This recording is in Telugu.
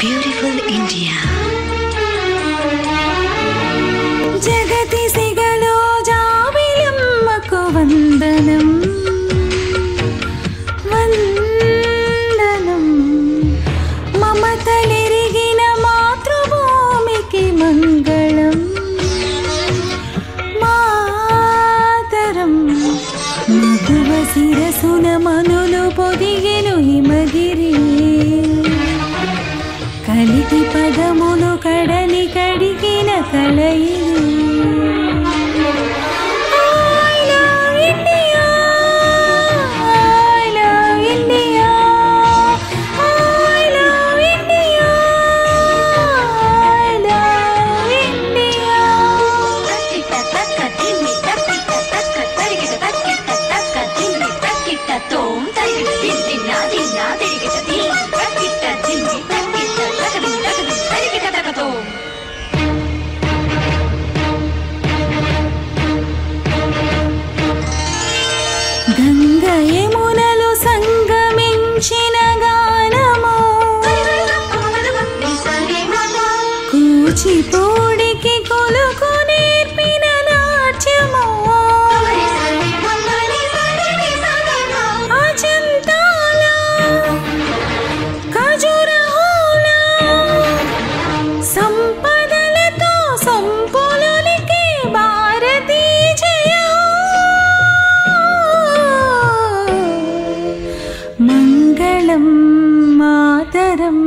Beautiful India. जगति सिगलो जाविलम्मकु वंदनम वंदनम ममतलिरिगिन मातृभूमिकी मंगलम मातरम मगुव शिरसुन मनुलु पोदिगेनु हिमगिरि కలికి పదములు కడలి కడిగిన కలయిలు గంగ యమునలు సంగమించిన గానము కూచిపూడికి కొలుకు నేర్పిన నాట్యము అజంతాల ఖజురహోల సంపదలతో సంపులునికి భారతీ జయ మంగళం మాతరం